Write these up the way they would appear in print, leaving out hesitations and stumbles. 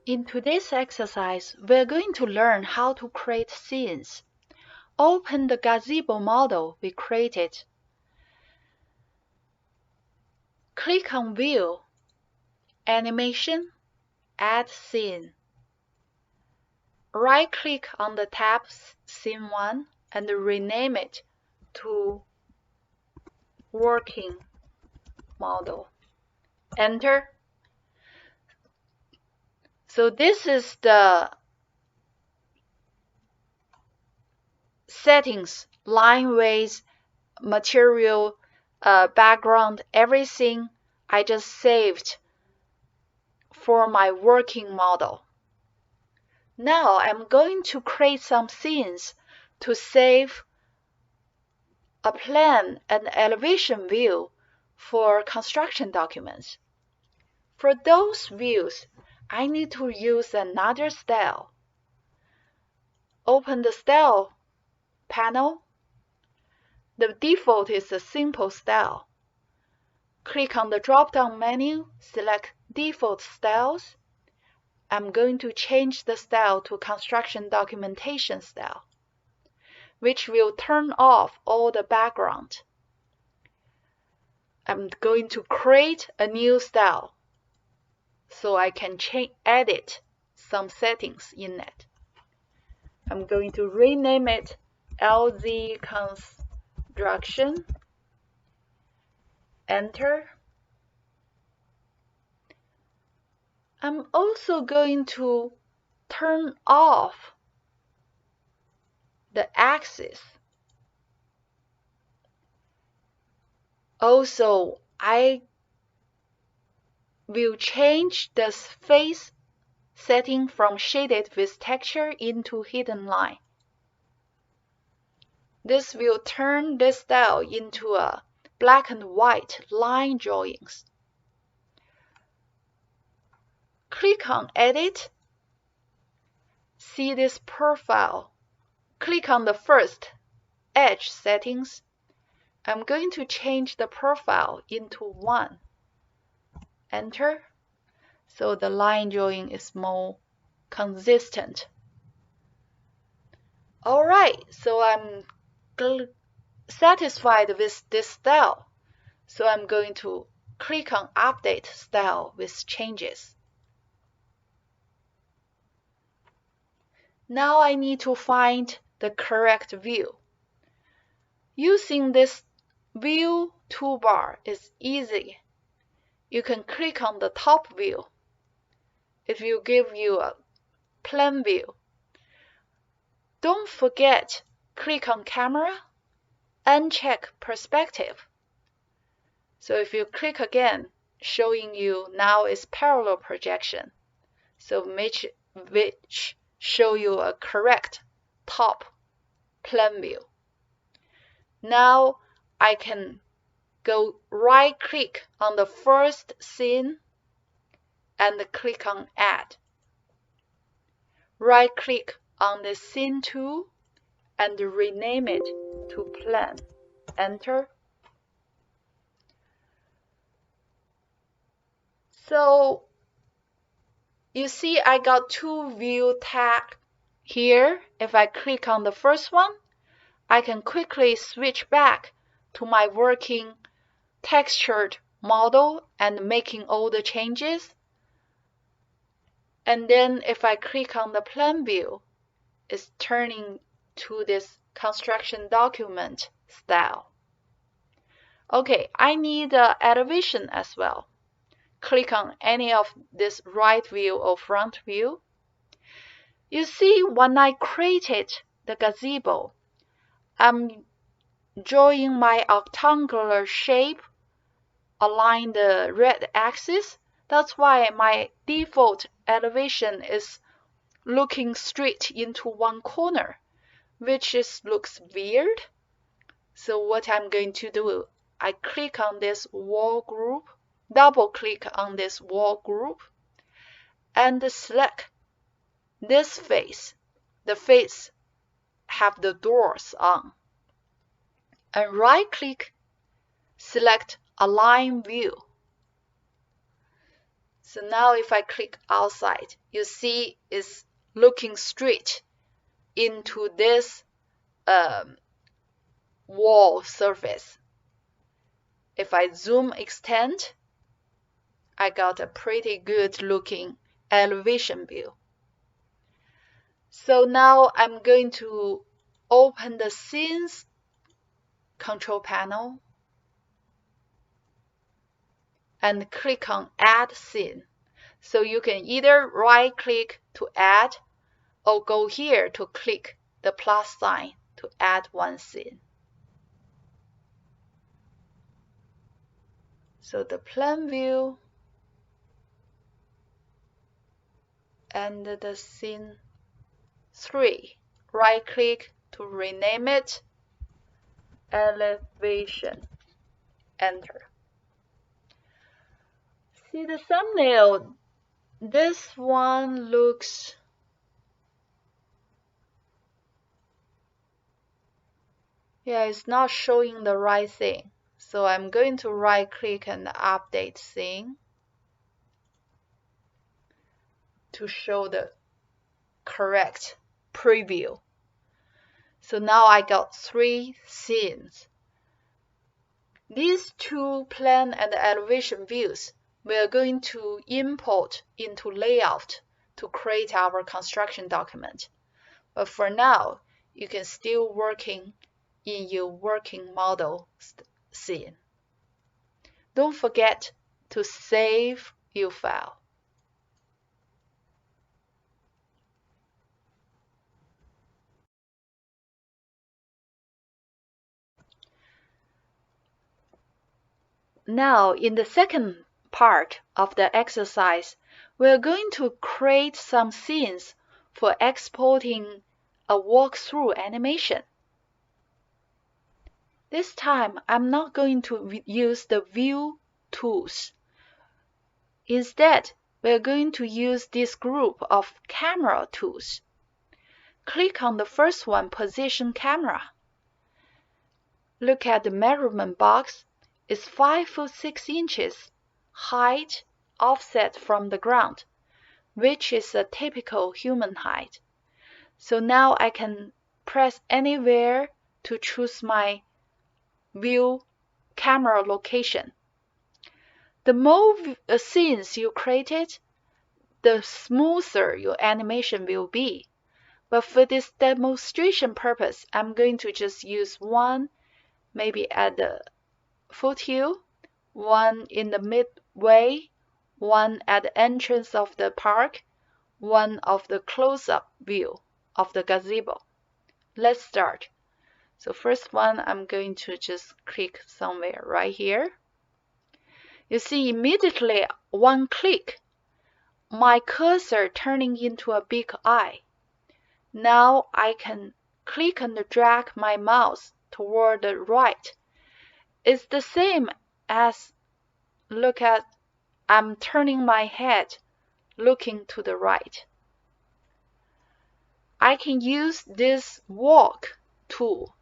In today's exercise, we're going to learn how to create scenes. Open the gazebo model we created. Click on View, Animation, Add Scene. Right-click on the tab Scene 1 and rename it to Working Model. Enter. So this is the settings, line weights, material, background, everything I just saved for my working model. Now I'm going to create some scenes to save a plan and elevation view for construction documents. For those views, I need to use another style. Open the Style panel. The default is a simple style. Click on the drop-down menu, select Default Styles. I'm going to change the style to Construction Documentation style, which will turn off all the background. I'm going to create a new style so I can edit some settings in it. I'm going to rename it LZ Construction. Enter. I'm also going to turn off the axis. Also, I will change the face setting from shaded with texture into hidden line. This will turn this style into a black and white line drawings. Click on Edit. See this profile. Click on the first edge settings. I'm going to change the profile into 1. Enter. So the line drawing is more consistent. Alright, so I'm satisfied with this style. So I'm going to click on Update Style with Changes. Now I need to find the correct view. Using this View toolbar is easy. You can click on the top view. It will give you a plan view. Don't forget, click on Camera, uncheck Perspective. So if you click again, showing you now is Parallel Projection. So which show you a correct top plan view. Now I can go right-click on the first scene and click on Add. Right-click on the Scene tool and rename it to Plan. Enter. So you see I got 2 view tags here. If I click on the first one, I can quickly switch back to my working textured model and making all the changes. And then if I click on the plan view, it's turning to this construction document style. Okay, I need an elevation as well. Click on any of this right view or front view. You see, when I created the gazebo, I'm drawing my octagonal shape along the red axis. That's why my default elevation is looking straight into one corner, which looks weird. So what I'm going to do, I click on this wall group, double click on this wall group, and select this face. The face have the doors on. And right click, select Align View. So now if I click outside, you see it's looking straight into this wall surface. If I zoom extend, I got a pretty good looking elevation view. So now I'm going to open the scenes control panel and click on add scene. So you can either right click to add or go here to click the plus sign to add one scene. So the plan view and the scene 3. Right click to rename it elevation. Enter. See the thumbnail. This one looks it's not showing the right thing. So I'm going to right click and update scene to show the correct preview. So now I got 3 scenes. These 2 plan and elevation views we are going to import into layout to create our construction document. But for now, you can still working in your working model scene. Don't forget to save your file. Now, in the second part of the exercise, we're going to create some scenes for exporting a walkthrough animation. This time, I'm not going to use the view tools. Instead, we're going to use this group of camera tools. Click on the first one, position camera. Look at the measurement box. It's 5 foot 6 inches height offset from the ground, which is a typical human height. So now I can press anywhere to choose my view camera location. The more scenes you created, the smoother your animation will be. But for this demonstration purpose, I'm going to just use one, maybe at the foothill, one in the midway, one at the entrance of the park, one of the close-up view of the gazebo. Let's start. So first one, I'm going to just click somewhere right here. You see immediately one click, my cursor turning into a big eye. Now I can click and drag my mouse toward the right. It's the same as look at I'm turning my head looking to the right. I can use this walk tool,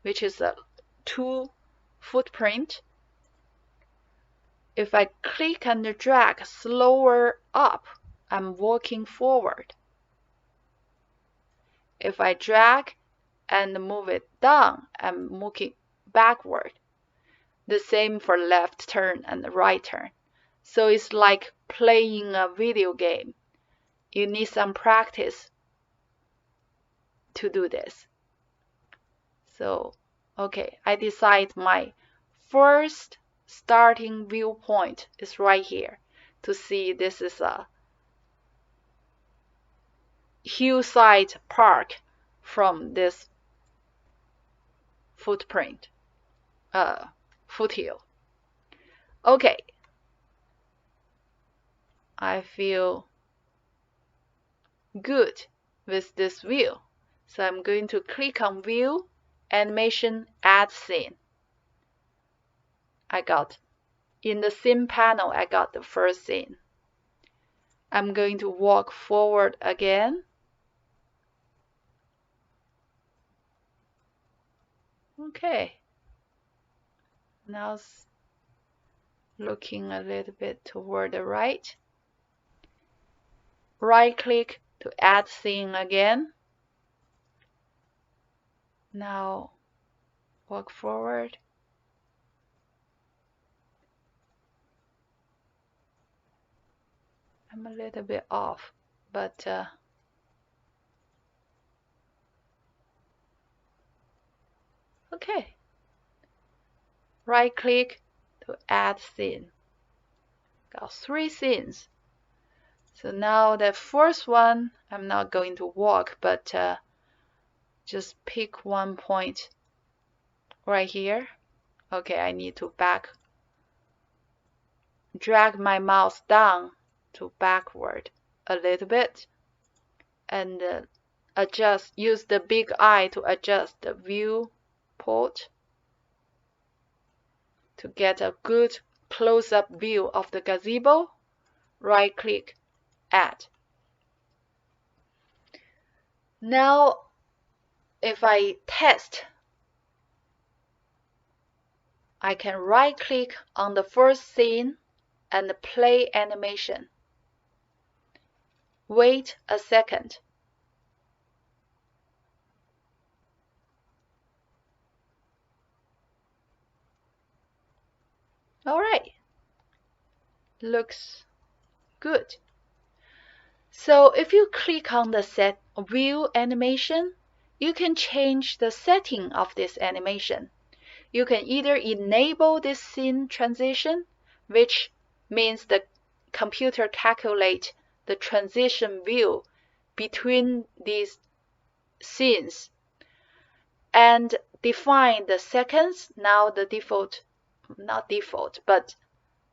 which is a tool footprint. If I click and drag slower up, I'm walking forward. If I drag and move it down, I'm moving backward. The same for left turn and right turn. So it's like playing a video game. You need some practice to do this. So, okay, I decide my first starting viewpoint is right here to see this is a hillside park from this foothill. Okay, I feel good with this view. So I'm going to click on View, Animation, Add Scene. In the Scene panel, I got the first scene. I'm going to walk forward again. Okay. Now looking a little bit toward the right. right click to add scene again. Now walk forward. I'm a little bit off, but okay. Right click to add scene. Got 3 scenes. So now the first one, I'm not going to walk, but just pick one point right here. Okay, I need to drag my mouse down to backward a little bit and use the big eye to adjust the viewport to get a good close-up view of the gazebo. Right click, add. Now if I test, I can right click on the first scene and play animation. Wait a second. Alright, looks good. So if you click on the set view animation, you can change the setting of this animation. You can either enable this scene transition, which means the computer calculates the transition view between these scenes, and define the seconds. Now the default, not default, but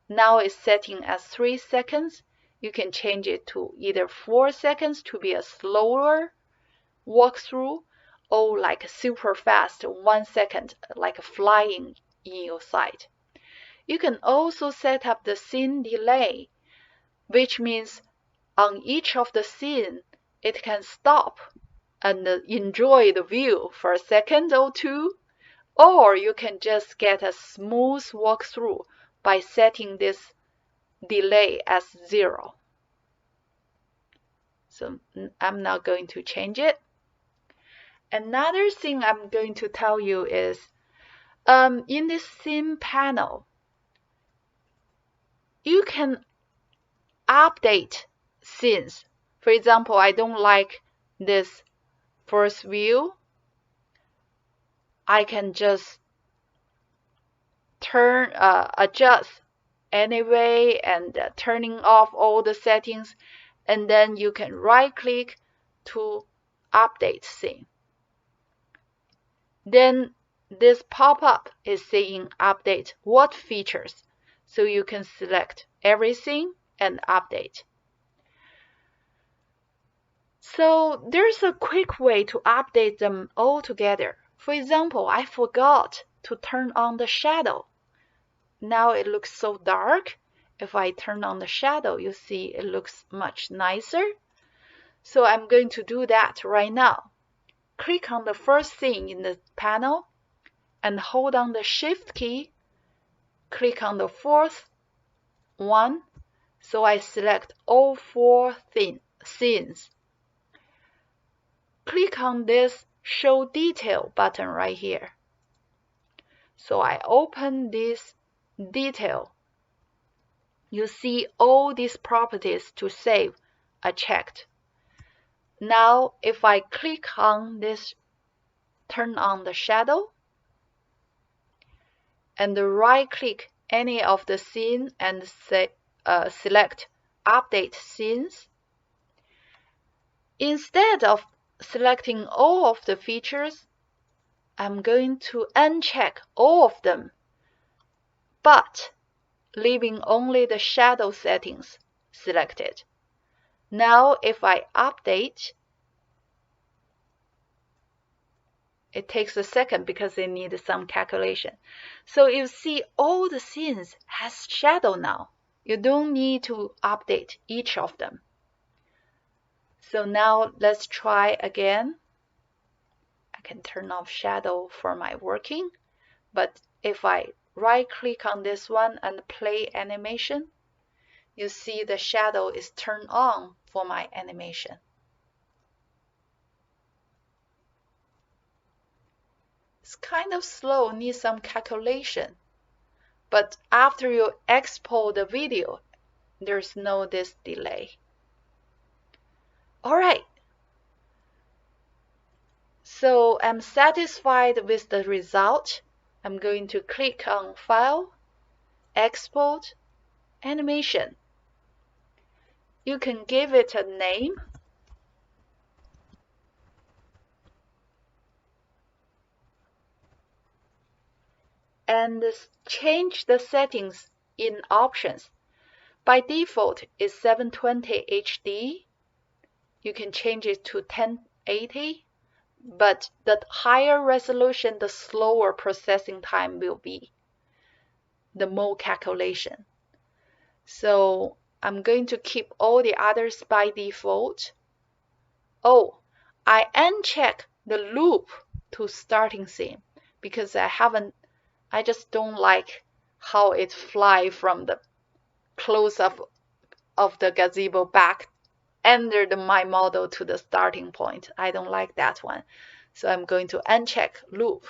now it's setting as 3 seconds. You can change it to either 4 seconds to be a slower walkthrough, or like super fast 1 second, like flying in your sight. You can also set up the scene delay, which means on each of the scene, it can stop and enjoy the view for a second or two, or you can just get a smooth walkthrough by setting this delay as 0. So I'm not going to change it. Another thing I'm going to tell you is in this scene panel, you can update scenes. For example, I don't like this first view. I can just adjust anyway and turning off all the settings, and then you can right click to update scene. Then this pop-up is saying update what features, so you can select everything and update. So there's a quick way to update them all together. For example, I forgot to turn on the shadow. Now it looks so dark. If I turn on the shadow, you see it looks much nicer. So I'm going to do that right now. Click on the first thing in the panel and hold on the Shift key. Click on the fourth one. So I select all 4 scenes. Click on this Show Detail button right here. So I open this detail. You see all these properties to save are checked. Now if I click on this turn on the shadow and right click any of the scene and select update scenes, instead of selecting all of the features, I'm going to uncheck all of them, but leaving only the shadow settings selected. Now if I update, it takes a second because they need some calculation. So you see all the scenes has shadow now. You don't need to update each of them. So now let's try again. I can turn off shadow for my working, but if I right click on this one and play animation, you see the shadow is turned on for my animation. It's kind of slow, needs some calculation. But after you export the video, there's no this delay. All right. So I'm satisfied with the result. I'm going to click on File, Export, Animation. You can give it a name. And change the settings in Options. By default, it's 720 HD. You can change it to 1080, but the higher resolution, the slower processing time will be, the more calculation. So I'm going to keep all the others by default. Oh, I uncheck the loop to starting scene because I just don't like how it fly from the close-up of the gazebo back under my model to the starting point. I don't like that one. So I'm going to uncheck loop.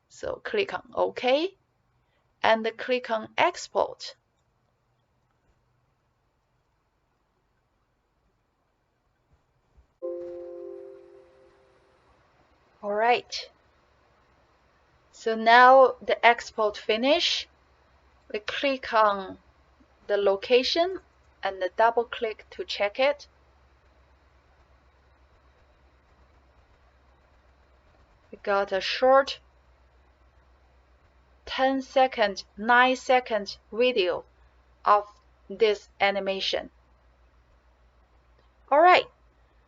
So click on OK and click on Export. All right. So now the export finish. We click on the location and double click to check it. We got a short 10-second, 9-second video of this animation. All right,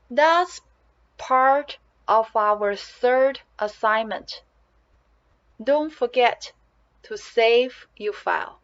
that's part of our third assignment. Don't forget to save your file.